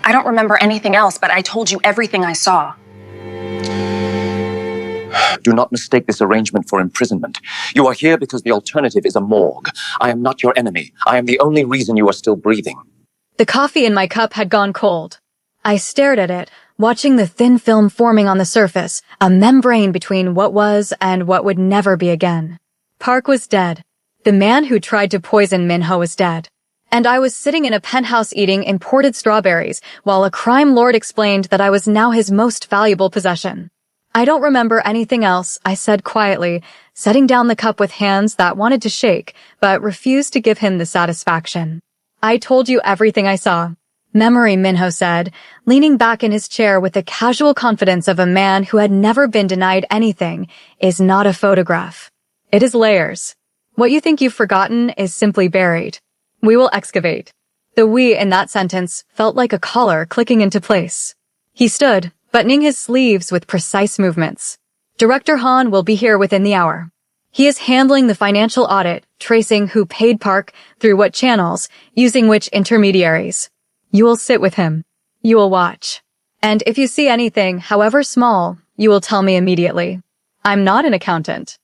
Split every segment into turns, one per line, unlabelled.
I don't remember anything else, but I told you everything I saw.
Do not mistake this arrangement for imprisonment. You are here because the alternative is a morgue. I am not your enemy. I am the only reason you are still breathing.
The coffee in my cup had gone cold. I stared at it, watching the thin film forming on the surface, a membrane between what was and what would never be again. Park was dead. The man who tried to poison Minho was dead. And I was sitting in a penthouse eating imported strawberries while a crime lord explained that I was now his most valuable possession. I don't remember anything else, I said quietly, setting down the cup with hands that wanted to shake, but refused to give him the satisfaction. I told you everything I saw. Memory, Minho said, leaning back in his chair with the casual confidence of a man who had never been denied anything, is not a photograph. It is layers. What you think you've forgotten is simply buried. We will excavate. The we in that sentence felt like a collar clicking into place. He stood, buttoning his sleeves with precise movements. Director Han will be here within the hour. He is handling the financial audit, tracing who paid Park, through what channels, using which intermediaries. You will sit with him. You will watch. And if you see anything, however small, you will tell me immediately. I'm not an accountant.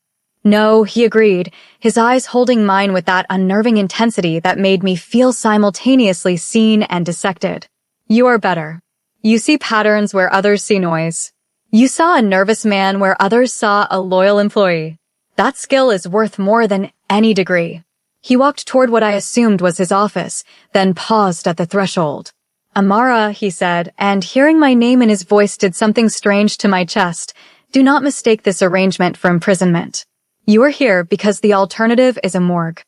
No, he agreed, his eyes holding mine with that unnerving intensity that made me feel simultaneously seen and dissected. You are better. You see patterns where others see noise. You saw a nervous man where others saw a loyal employee. That skill is worth more than any degree. He walked toward what I assumed was his office, then paused at the threshold. Amara, he said, and hearing my name in his voice did something strange to my chest. Do not mistake this arrangement for imprisonment. You are here because the alternative is a morgue.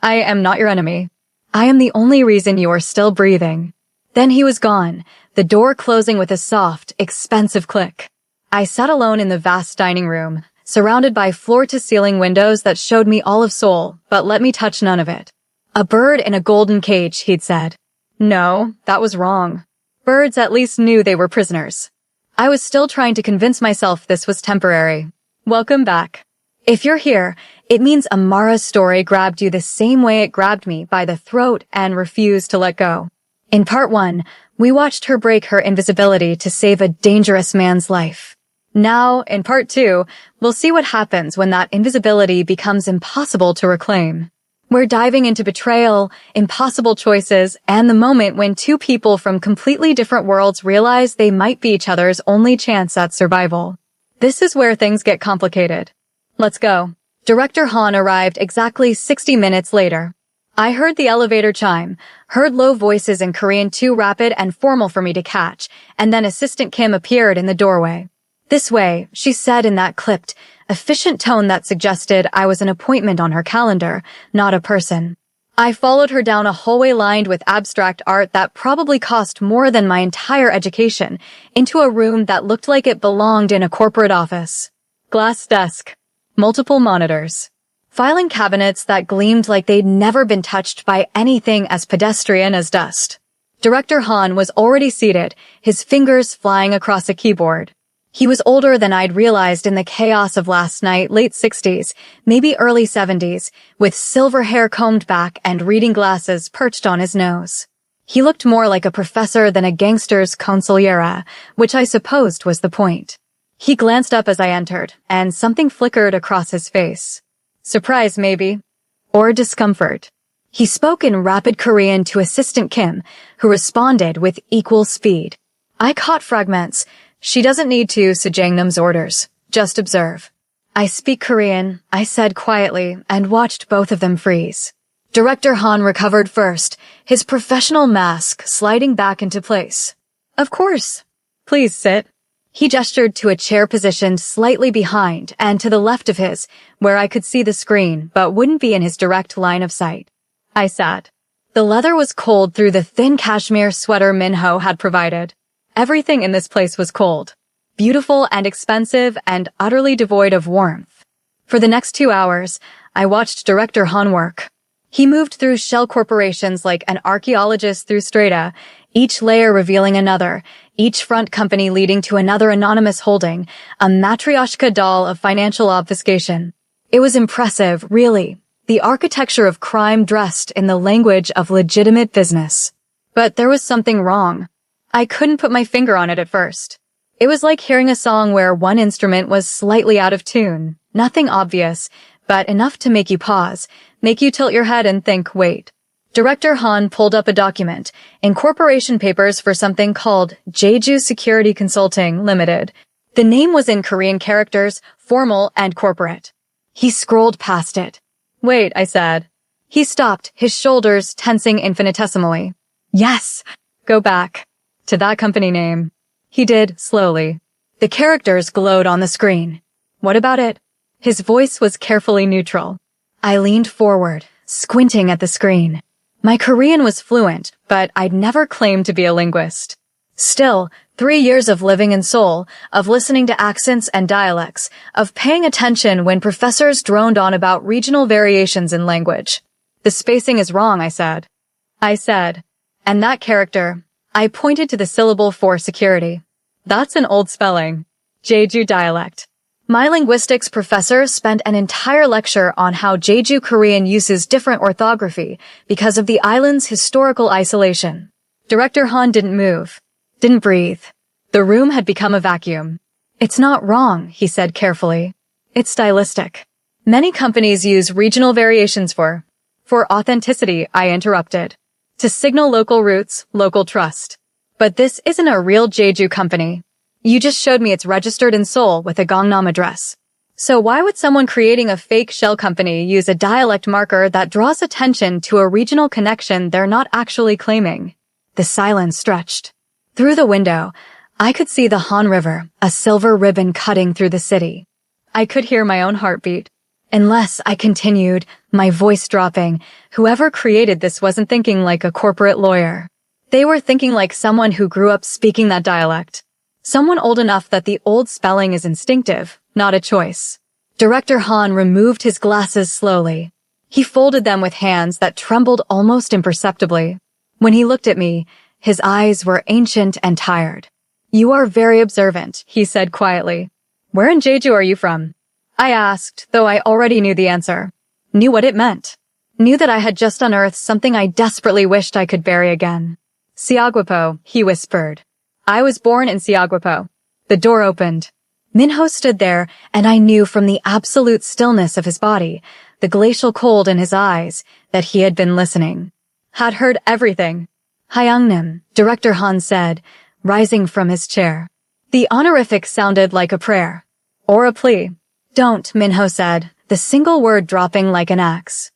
I am not your enemy. I am the only reason you are still breathing. Then he was gone, the door closing with a soft, expensive click. I sat alone in the vast dining room, surrounded by floor-to-ceiling windows that showed me all of Seoul, but let me touch none of it. A bird in a golden cage, he'd said. No, that was wrong. Birds at least knew they were prisoners. I was still trying to convince myself this was temporary. Welcome back. If you're here, it means Amara's story grabbed you the same way it grabbed me by the throat and refused to let go. In part 1, we watched her break her invisibility to save a dangerous man's life. Now, in part 2, we'll see what happens when that invisibility becomes impossible to reclaim. We're diving into betrayal, impossible choices, and the moment when two people from completely different worlds realize they might be each other's only chance at survival. This is where things get complicated. Let's go. Director Han arrived exactly 60 minutes later. I heard the elevator chime, heard low voices in Korean too rapid and formal for me to catch, and then Assistant Kim appeared in the doorway. This way, she said in that clipped, efficient tone that suggested I was an appointment on her calendar, not a person. I followed her down a hallway lined with abstract art that probably cost more than my entire education, into a room that looked like it belonged in a corporate office. Glass desk. Multiple monitors. Filing cabinets that gleamed like they'd never been touched by anything as pedestrian as dust. Director Han was already seated, his fingers flying across a keyboard. He was older than I'd realized in the chaos of last night, late 60s, maybe early 70s, with silver hair combed back and reading glasses perched on his nose. He looked more like a professor than a gangster's consigliere, which I supposed was the point. He glanced up as I entered, and something flickered across his face. Surprise, maybe. Or discomfort. He spoke in rapid Korean to Assistant Kim, who responded with equal speed. I caught fragments. She doesn't need to Sejangnam's orders. Just observe. I speak Korean, I said quietly, and watched both of them freeze. Director Han recovered first, his professional mask sliding back into place. Of course. Please sit. He gestured to a chair positioned slightly behind and to the left of his, where I could see the screen but wouldn't be in his direct line of sight. I sat. The leather was cold through the thin cashmere sweater Minho had provided. Everything in this place was cold, beautiful and expensive and utterly devoid of warmth. For the next 2 hours, I watched Director Han work. He moved through shell corporations like an archaeologist through strata, each layer revealing another, each front company leading to another anonymous holding, a matryoshka doll of financial obfuscation. It was impressive, really, the architecture of crime dressed in the language of legitimate business. But there was something wrong. I couldn't put my finger on it at first. It was like hearing a song where one instrument was slightly out of tune. Nothing obvious, but enough to make you pause, make you tilt your head and think, wait. Director Han pulled up a document, incorporation papers for something called Jeju Security Consulting Limited. The name was in Korean characters, formal and corporate. He scrolled past it. Wait, I said. He stopped, his shoulders tensing infinitesimally. Yes, go back. To that company name. He did, slowly. The characters glowed on the screen. What about it? His voice was carefully neutral. I leaned forward, squinting at the screen. My Korean was fluent, but I'd never claimed to be a linguist. Still, 3 years of living in Seoul, of listening to accents and dialects, of paying attention when professors droned on about regional variations in language. The spacing is wrong, I said. And that character, I pointed to the syllable for security. That's an old spelling. Jeju dialect. My linguistics professor spent an entire lecture on how Jeju Korean uses different orthography because of the island's historical isolation. Director Han didn't move, didn't breathe. The room had become a vacuum. It's not wrong, he said carefully. It's stylistic. Many companies use regional variations for authenticity, I interrupted. To signal local roots, local trust. But this isn't a real Jeju company. You just showed me it's registered in Seoul with a Gangnam address. So why would someone creating a fake shell company use a dialect marker that draws attention to a regional connection they're not actually claiming? The silence stretched. Through the window, I could see the Han River, a silver ribbon cutting through the city. I could hear my own heartbeat. Unless, I continued, my voice dropping, whoever created this wasn't thinking like a corporate lawyer. They were thinking like someone who grew up speaking that dialect. Someone old enough that the old spelling is instinctive, not a choice. Director Han removed his glasses slowly. He folded them with hands that trembled almost imperceptibly. When he looked at me, his eyes were ancient and tired. You are very observant, he said quietly. Where in Jeju are you from? I asked, though I already knew the answer. Knew what it meant. Knew that I had just unearthed something I desperately wished I could bury again. Siaguapo, he whispered. I was born in Siaguapo. The door opened. Minho stood there, and I knew from the absolute stillness of his body, the glacial cold in his eyes, that he had been listening. Had heard everything. Hyangnim, Director Han said, rising from his chair. The honorific sounded like a prayer. Or a plea. Don't, Minho said, the single word dropping like an axe.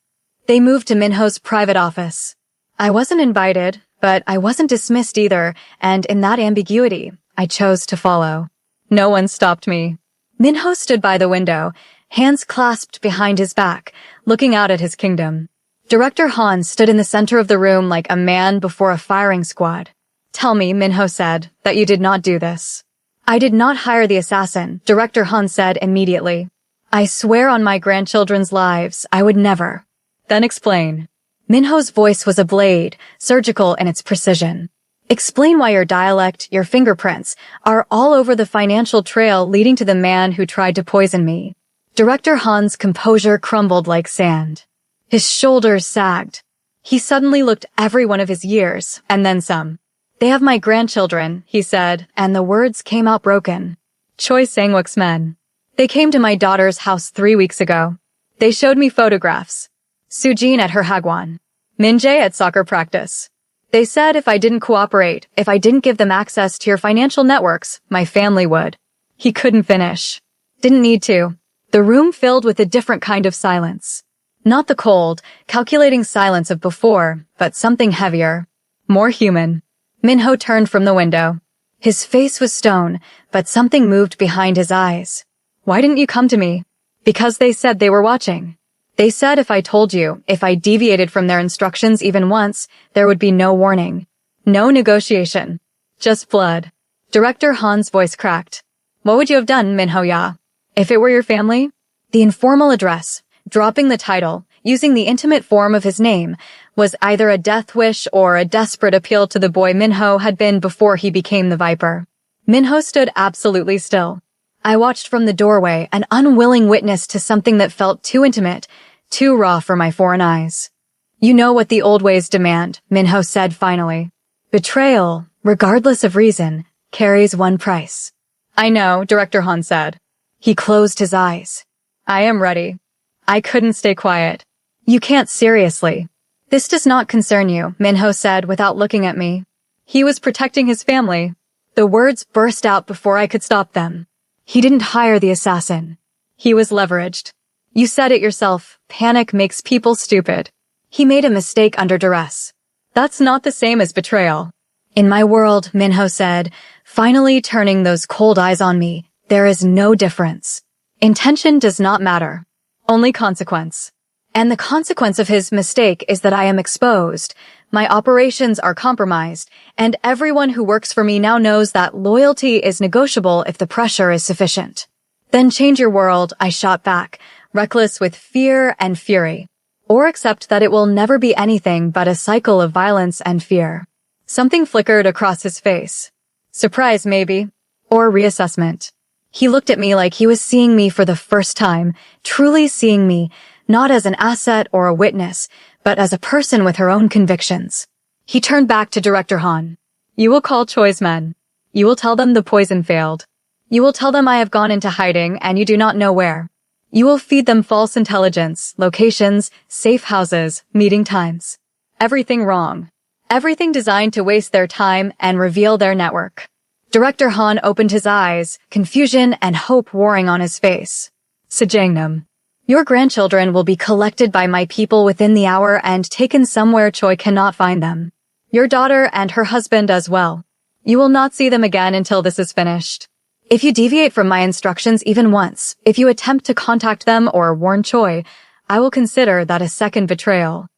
They moved to Minho's private office. I wasn't invited, but I wasn't dismissed either, and in that ambiguity, I chose to follow. No one stopped me. Minho stood by the window, hands clasped behind his back, looking out at his kingdom. Director Han stood in the center of the room like a man before a firing squad. Tell me, Minho said, that you did not do this. I did not hire the assassin, Director Han said immediately. I swear on my grandchildren's lives, I would never. Then explain. Minho's voice was a blade, surgical in its precision. Explain why your dialect, your fingerprints, are all over the financial trail leading to the man who tried to poison me. Director Han's composure crumbled like sand. His shoulders sagged. He suddenly looked every one of his years, and then some. They have my grandchildren, he said, and the words came out broken. Choi Sang-wook's men. They came to my daughter's house 3 weeks ago. They showed me photographs. Sujin at her hagwon. Min-jae at soccer practice. They said if I didn't cooperate, if I didn't give them access to your financial networks, my family would. He couldn't finish. Didn't need to. The room filled with a different kind of silence. Not the cold, calculating silence of before, but something heavier. More human. Minho turned from the window. His face was stone, but something moved behind his eyes. Why didn't you come to me? Because they said they were watching. They said if I told you, if I deviated from their instructions even once, there would be no warning. No negotiation. Just blood. Director Han's voice cracked. What would you have done, Minho-ya? If it were your family? The informal address, dropping the title, using the intimate form of his name, was either a death wish or a desperate appeal to the boy Minho had been before he became the Viper. Minho stood absolutely still. I watched from the doorway, an unwilling witness to something that felt too intimate, too raw for my foreign eyes. You know what the old ways demand, Minho said finally. Betrayal, regardless of reason, carries one price. I know, Director Han said. He closed his eyes. I am ready. I couldn't stay quiet. You can't seriously. This does not concern you, Minho said without looking at me. He was protecting his family. The words burst out before I could stop them. He didn't hire the assassin. He was leveraged. You said it yourself, panic makes people stupid. He made a mistake under duress. That's not the same as betrayal. In my world, Minho said, finally turning those cold eyes on me, there is no difference. Intention does not matter. Only consequence. And the consequence of his mistake is that I am exposed, my operations are compromised, and everyone who works for me now knows that loyalty is negotiable if the pressure is sufficient. Then change your world, I shot back, reckless with fear and fury. Or accept that it will never be anything but a cycle of violence and fear. Something flickered across his face. Surprise, maybe. Or reassessment. He looked at me like he was seeing me for the first time, truly seeing me, not as an asset or a witness, but as a person with her own convictions. He turned back to Director Han. You will call Choi's men. You will tell them the poison failed. You will tell them I have gone into hiding and you do not know where. You will feed them false intelligence, locations, safe houses, meeting times. Everything wrong. Everything designed to waste their time and reveal their network. Director Han opened his eyes, confusion and hope warring on his face. Sejangnam. Your grandchildren will be collected by my people within the hour and taken somewhere Choi cannot find them. Your daughter and her husband as well. You will not see them again until this is finished. If you deviate from my instructions even once, if you attempt to contact them or warn Choi, I will consider that a second betrayal.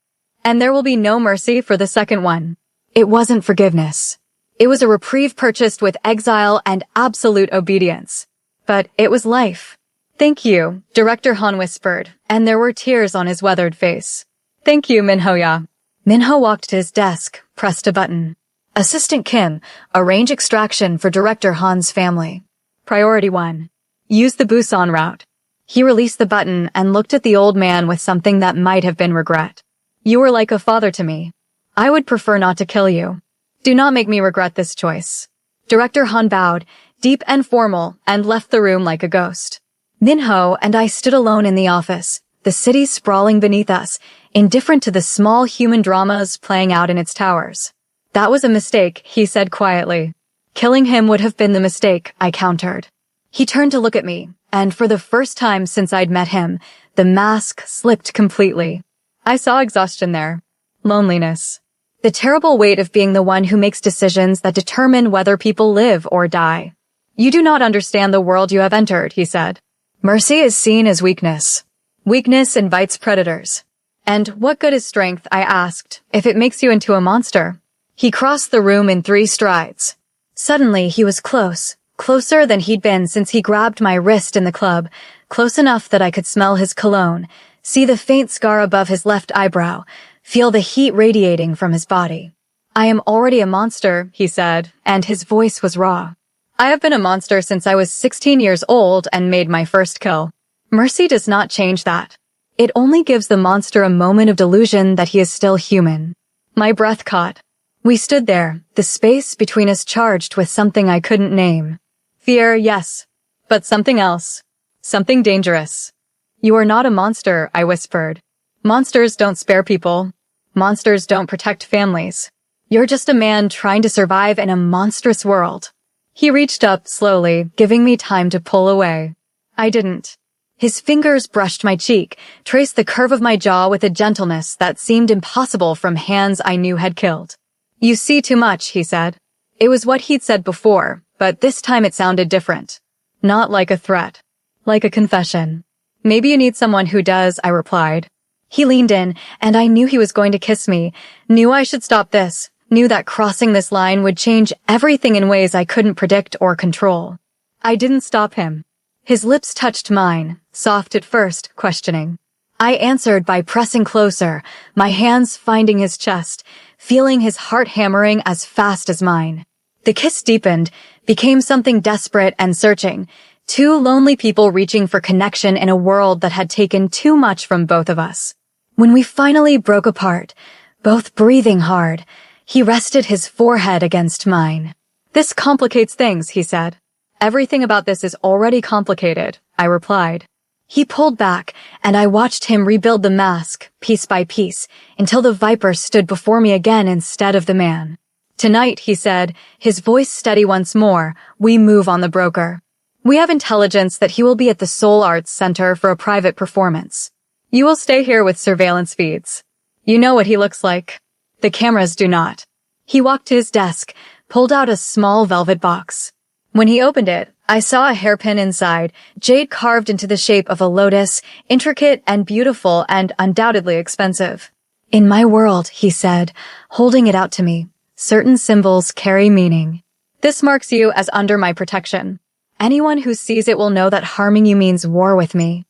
And there will be no mercy for the second one. It wasn't forgiveness. It was a reprieve purchased with exile and absolute obedience. But it was life. Thank you, Director Han whispered, and there were tears on his weathered face. Thank you, Minho-ya. Minho walked to his desk, pressed a button. Assistant Kim, arrange extraction for Director Han's family. Priority 1. Use the Busan route. He released the button and looked at the old man with something that might have been regret. You were like a father to me. I would prefer not to kill you. Do not make me regret this choice. Director Han bowed, deep and formal, and left the room like a ghost. Minho and I stood alone in the office, the city sprawling beneath us, indifferent to the small human dramas playing out in its towers. That was a mistake, he said quietly. Killing him would have been the mistake, I countered. He turned to look at me, and for the first time since I'd met him, the mask slipped completely. I saw exhaustion there. Loneliness. The terrible weight of being the one who makes decisions that determine whether people live or die. You do not understand the world you have entered, he said. Mercy is seen as weakness. Weakness invites predators. And what good is strength, I asked, if it makes you into a monster? He crossed the room in 3 strides. Suddenly, he was close, closer than he'd been since he grabbed my wrist in the club, close enough that I could smell his cologne, see the faint scar above his left eyebrow, feel the heat radiating from his body. I am already a monster, he said, and his voice was raw. I have been a monster since I was 16 years old and made my first kill. Mercy does not change that. It only gives the monster a moment of delusion that he is still human. My breath caught. We stood there, the space between us charged with something I couldn't name. Fear, yes, but something else. Something dangerous. You are not a monster, I whispered. Monsters don't spare people. Monsters don't protect families. You're just a man trying to survive in a monstrous world. He reached up slowly, giving me time to pull away. I didn't. His fingers brushed my cheek, traced the curve of my jaw with a gentleness that seemed impossible from hands I knew had killed. You see too much, he said. It was what he'd said before, but this time it sounded different. Not like a threat. Like a confession. Maybe you need someone who does, I replied. He leaned in, and I knew he was going to kiss me, knew I should stop this, knew that crossing this line would change everything in ways I couldn't predict or control. I didn't stop him. His lips touched mine, soft at first, questioning. I answered by pressing closer, my hands finding his chest, feeling his heart hammering as fast as mine. The kiss deepened, became something desperate and searching, 2 lonely people reaching for connection in a world that had taken too much from both of us. When we finally broke apart, both breathing hard, He rested his forehead against mine. "This complicates things," he said. "Everything about this is already complicated," I replied. He pulled back, and I watched him rebuild the mask, piece by piece, until the Viper stood before me again instead of the man. "Tonight," he said, his voice steady once more, "we move on the broker. We have intelligence that he will be at the Soul Arts Center for a private performance. You will stay here with surveillance feeds. You know what he looks like. The cameras do not." He walked to his desk, pulled out a small velvet box. When he opened it, I saw a hairpin inside, jade carved into the shape of a lotus, intricate and beautiful and undoubtedly expensive. "In my world," he said, holding it out to me, "certain symbols carry meaning. This marks you as under my protection. Anyone who sees it will know that harming you means war with me."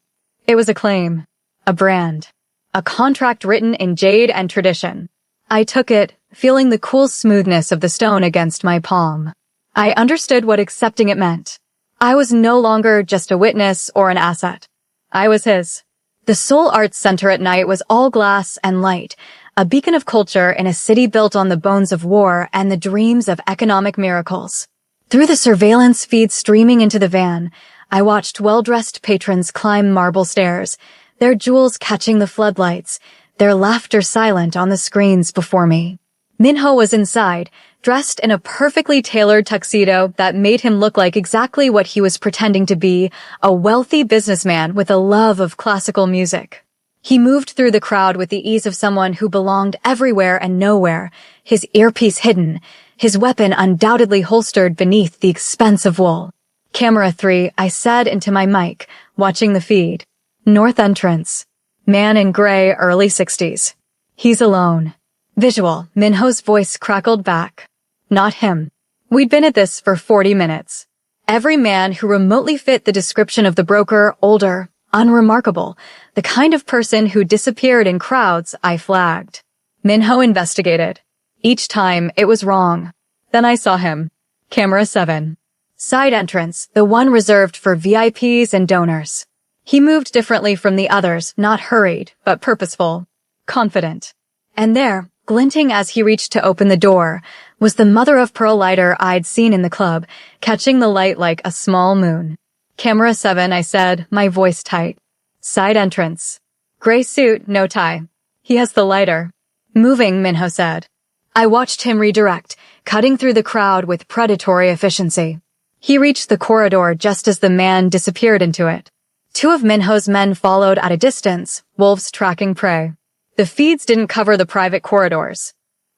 It was a claim, a brand, a contract written in jade and tradition. I took it, feeling the cool smoothness of the stone against my palm. I understood what accepting it meant. I was no longer just a witness or an asset. I was his. The Soul Arts Center at night was all glass and light, a beacon of culture in a city built on the bones of war and the dreams of economic miracles. Through the surveillance feed streaming into the van, I watched well-dressed patrons climb marble stairs, their jewels catching the floodlights, their laughter silent on the screens before me. Minho was inside, dressed in a perfectly tailored tuxedo that made him look like exactly what he was pretending to be, a wealthy businessman with a love of classical music. He moved through the crowd with the ease of someone who belonged everywhere and nowhere, his earpiece hidden, his weapon undoubtedly holstered beneath the expense of wool. "Camera 3, I said into my mic, watching the feed. "North entrance. Man in gray, early 60s. He's alone." Visual, Minho's voice crackled back. "Not him. We'd been at this for 40 minutes. Every man who remotely fit the description of the broker, older, unremarkable, the kind of person who disappeared in crowds, I flagged. Minho investigated. Each time, it was wrong. Then I saw him. Camera 7. Side entrance, the one reserved for VIPs and donors. He moved differently from the others, not hurried, but purposeful. Confident. And there, glinting as he reached to open the door, was the mother-of-pearl lighter I'd seen in the club, catching the light like a small moon. "Camera 7, I said, my voice tight. "Side entrance. Gray suit, no tie. He has the lighter." "Moving," Minho said. I watched him redirect, cutting through the crowd with predatory efficiency. He reached the corridor just as the man disappeared into it. Two of Minho's men followed at a distance, wolves tracking prey. The feeds didn't cover the private corridors.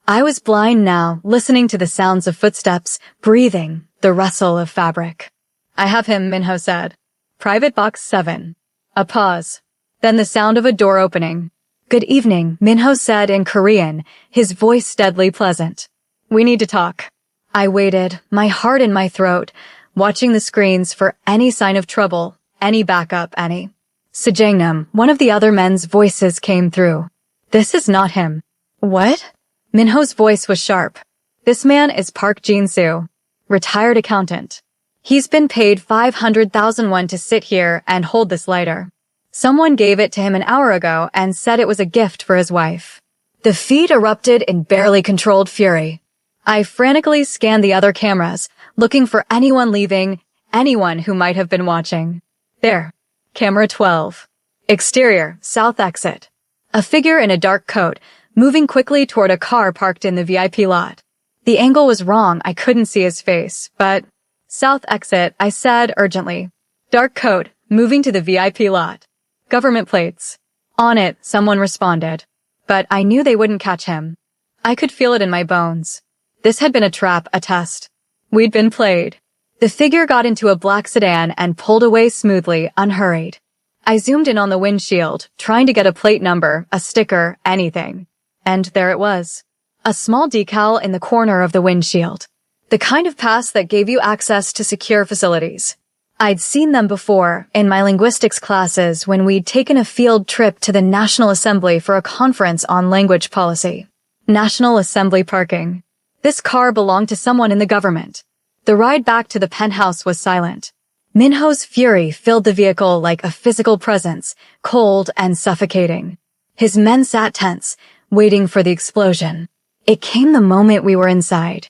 I was blind now, listening to the sounds of footsteps, breathing, the rustle of fabric. "I have him," Minho said. "Private box 7. A pause. Then the sound of a door opening. "Good evening," Minho said in Korean, his voice deadly pleasant. "We need to talk." I waited, my heart in my throat, watching the screens for any sign of trouble, any backup, any. "Sejangnam," one of the other men's voices came through. "This is not him." "What?" Minho's voice was sharp. "This man is Park Jin-soo, retired accountant. He's been paid 500,000 won to sit here and hold this lighter. Someone gave it to him an hour ago and said it was a gift for his wife." The feed erupted in barely controlled fury. I frantically scanned the other cameras, looking for anyone leaving, anyone who might have been watching. There. Camera 12. Exterior, south exit. A figure in a dark coat, moving quickly toward a car parked in the VIP lot. The angle was wrong, I couldn't see his face, but... "South exit," I said urgently. Dark coat, moving to the VIP lot. Government plates. On it, someone responded. But I knew they wouldn't catch him. I could feel it in my bones. This had been a trap, a test. We'd been played. The figure got into a black sedan and pulled away smoothly, unhurried. I zoomed in on the windshield, trying to get a plate number, a sticker, anything. And there it was. A small decal in the corner of the windshield. The kind of pass that gave you access to secure facilities. I'd seen them before, in my linguistics classes when we'd taken a field trip to the National Assembly for a conference on language policy. National Assembly parking. This car belonged to someone in the government. The ride back to the penthouse was silent. Minho's fury filled the vehicle like a physical presence, cold and suffocating. His men sat tense, waiting for the explosion. It came the moment we were inside.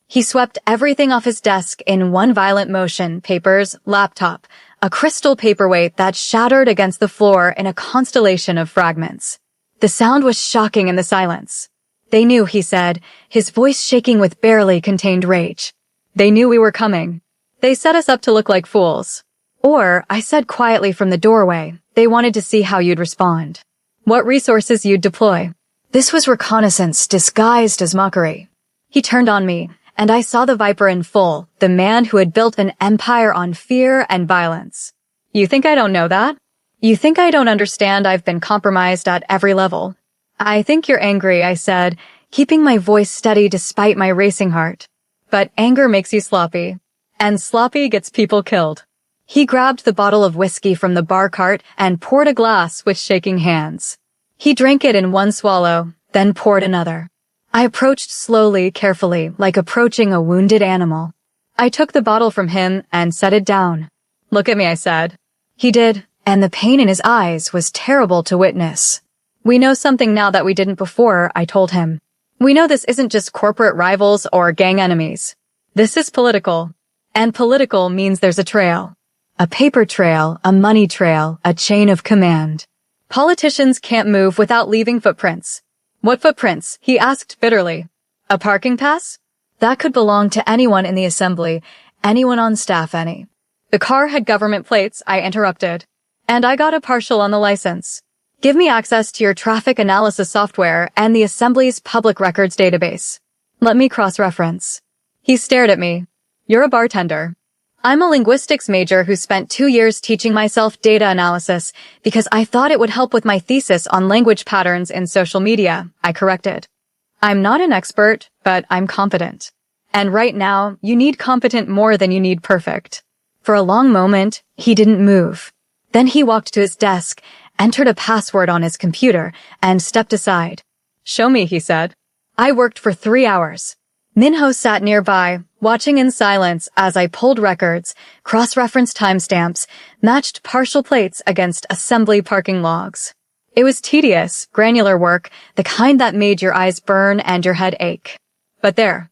He swept everything off his desk in one violent motion, papers, laptop, a crystal paperweight that shattered against the floor in a constellation of fragments. The sound was shocking in the silence. They knew, he said, his voice shaking with barely contained rage. They knew we were coming. They set us up to look like fools. Or, I said quietly from the doorway, they wanted to see how you'd respond. What resources you'd deploy. This was reconnaissance disguised as mockery. He turned on me, and I saw the Viper in full, the man who had built an empire on fear and violence. You think I don't know that? You think I don't understand I've been compromised at every level? I think you're angry, I said, keeping my voice steady despite my racing heart. But anger makes you sloppy. And sloppy gets people killed. He grabbed the bottle of whiskey from the bar cart and poured a glass with shaking hands. He drank it in one swallow, then poured another. I approached slowly, carefully, like approaching a wounded animal. I took the bottle from him and set it down. Look at me, I said. He did, and the pain in his eyes was terrible to witness. We know something now that we didn't before, I told him. We know this isn't just corporate rivals or gang enemies. This is political. And political means there's a trail. A paper trail, a money trail, a chain of command. Politicians can't move without leaving footprints. What footprints? He asked bitterly. A parking pass? That could belong to anyone in the assembly, anyone on staff, any. The car had government plates, I interrupted. And I got a partial on the license. Give me access to your traffic analysis software and the assembly's public records database. Let me cross-reference. He stared at me. You're a bartender. I'm a linguistics major who spent 2 years teaching myself data analysis because I thought it would help with my thesis on language patterns in social media, I corrected. I'm not an expert, but I'm competent. And right now, you need competent more than you need perfect. For a long moment, he didn't move. Then he walked to his desk, entered a password on his computer, and stepped aside. Show me, he said. I worked for 3 hours. Minho sat nearby, watching in silence as I pulled records, cross-referenced timestamps, matched partial plates against assembly parking logs. It was tedious, granular work, the kind that made your eyes burn and your head ache. But there.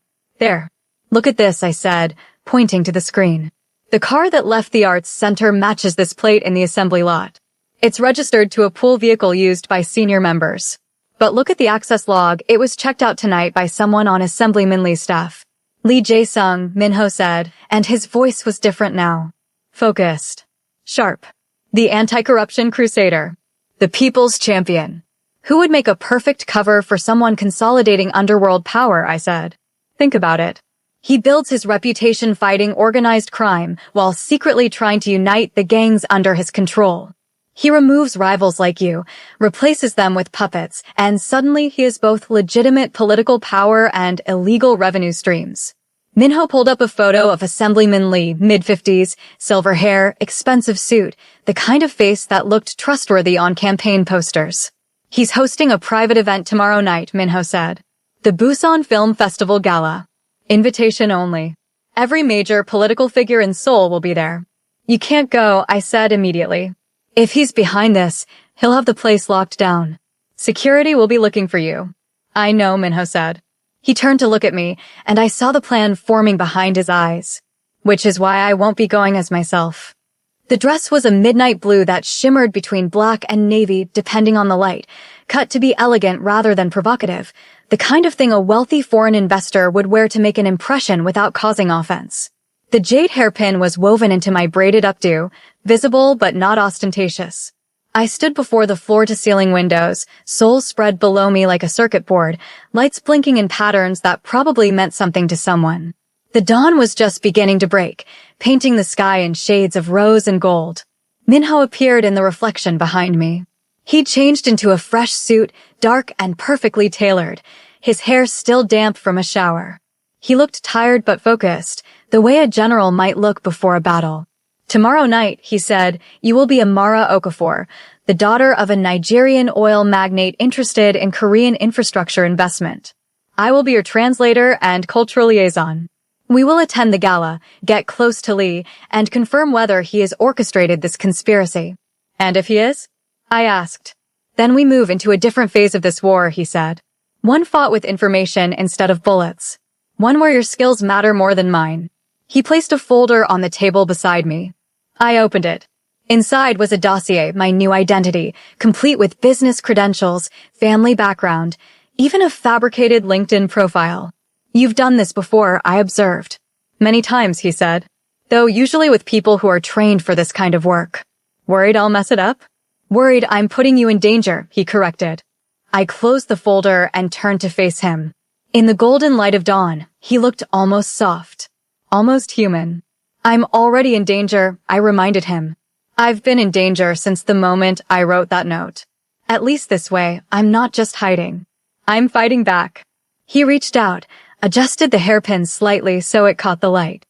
Look at this, I said, pointing to the screen. The car that left the arts center matches this plate in the assembly lot. It's registered to a pool vehicle used by senior members. But look at the access log. It was checked out tonight by someone on Assemblyman Lee's staff. Lee Jae-sung, Minho said, and his voice was different now. Focused. Sharp. The anti-corruption crusader. The people's champion. Who would make a perfect cover for someone consolidating underworld power, I said. Think about it. He builds his reputation fighting organized crime while secretly trying to unite the gangs under his control. He removes rivals like you, replaces them with puppets, and suddenly he has both legitimate political power and illegal revenue streams. Minho pulled up a photo of Assemblyman Lee, mid-50s, silver hair, expensive suit, the kind of face that looked trustworthy on campaign posters. He's hosting a private event tomorrow night, Minho said. The Busan Film Festival Gala. Invitation only. Every major political figure in Seoul will be there. You can't go, I said immediately. If he's behind this, he'll have the place locked down. Security will be looking for you. I know, Minho said. He turned to look at me, and I saw the plan forming behind his eyes. Which is why I won't be going as myself. The dress was a midnight blue that shimmered between black and navy depending on the light, cut to be elegant rather than provocative, the kind of thing a wealthy foreign investor would wear to make an impression without causing offense. The jade hairpin was woven into my braided updo, visible but not ostentatious. I stood before the floor-to-ceiling windows, soles spread below me like a circuit board, lights blinking in patterns that probably meant something to someone. The dawn was just beginning to break, painting the sky in shades of rose and gold. Minho appeared in the reflection behind me. He'd changed into a fresh suit, dark and perfectly tailored, his hair still damp from a shower. He looked tired but focused, the way a general might look before a battle. Tomorrow night, he said, you will be Amara Okafor, the daughter of a Nigerian oil magnate interested in Korean infrastructure investment. I will be your translator and cultural liaison. We will attend the gala, get close to Lee, and confirm whether he has orchestrated this conspiracy. And if he is? I asked. Then we move into a different phase of this war, he said. One fought with information instead of bullets. One where your skills matter more than mine. He placed a folder on the table beside me. I opened it. Inside was a dossier, my new identity, complete with business credentials, family background, even a fabricated LinkedIn profile. You've done this before, I observed. Many times, he said, though usually with people who are trained for this kind of work. Worried I'll mess it up? Worried I'm putting you in danger, he corrected. I closed the folder and turned to face him. In the golden light of dawn, he looked almost soft, almost human. I'm already in danger, I reminded him. I've been in danger since the moment I wrote that note. At least this way, I'm not just hiding. I'm fighting back. He reached out, adjusted the hairpin slightly so it caught the light.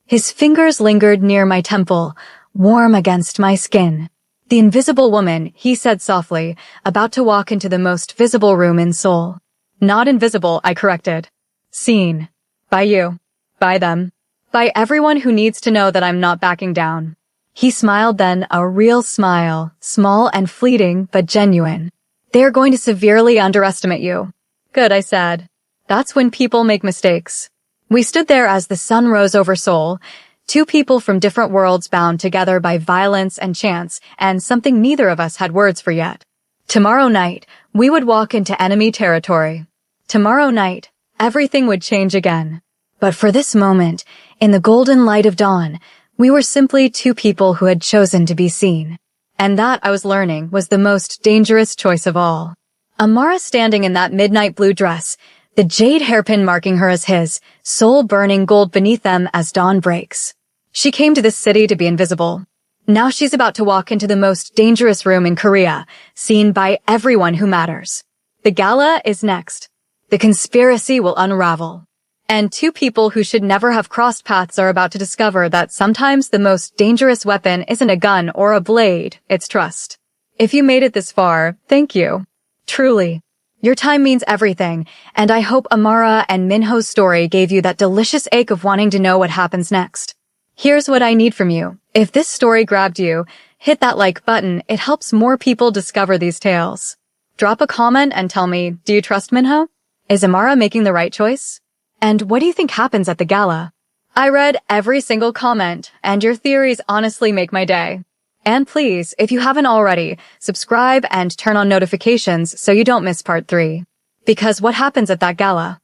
His fingers lingered near my temple, warm against my skin. The invisible woman, he said softly, about to walk into the most visible room in Seoul. Not invisible, I corrected. Seen. By you. By them. By everyone who needs to know that I'm not backing down. He smiled then, a real smile, small and fleeting, but genuine. They're going to severely underestimate you. Good, I said. That's when people make mistakes. We stood there as the sun rose over Seoul, two people from different worlds bound together by violence and chance, and something neither of us had words for yet. Tomorrow night, we would walk into enemy territory. Tomorrow night, everything would change again. But for this moment, in the golden light of dawn, we were simply two people who had chosen to be seen. And that, I was learning, was the most dangerous choice of all. Amara standing in that midnight blue dress, the jade hairpin marking her as his, soul burning gold beneath them as dawn breaks. She came to this city to be invisible. Now she's about to walk into the most dangerous room in Korea, seen by everyone who matters. The gala is next. The conspiracy will unravel. And two people who should never have crossed paths are about to discover that sometimes the most dangerous weapon isn't a gun or a blade, it's trust. If you made it this far, thank you. Truly. Your time means everything, and I hope Amara and Minho's story gave you that delicious ache of wanting to know what happens next. Here's what I need from you. If this story grabbed you, hit that like button. It helps more people discover these tales. Drop a comment and tell me, do you trust Minho? Is Amara making the right choice? And what do you think happens at the gala? I read every single comment, and your theories honestly make my day. And please, if you haven't already, subscribe and turn on notifications so you don't miss part 3. Because what happens at that gala?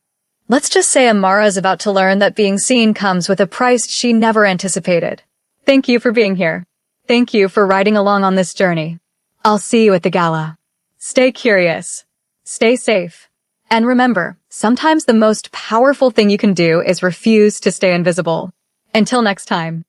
Let's just say Amara is about to learn that being seen comes with a price she never anticipated. Thank you for being here. Thank you for riding along on this journey. I'll see you at the gala. Stay curious. Stay safe. And remember, sometimes the most powerful thing you can do is refuse to stay invisible. Until next time.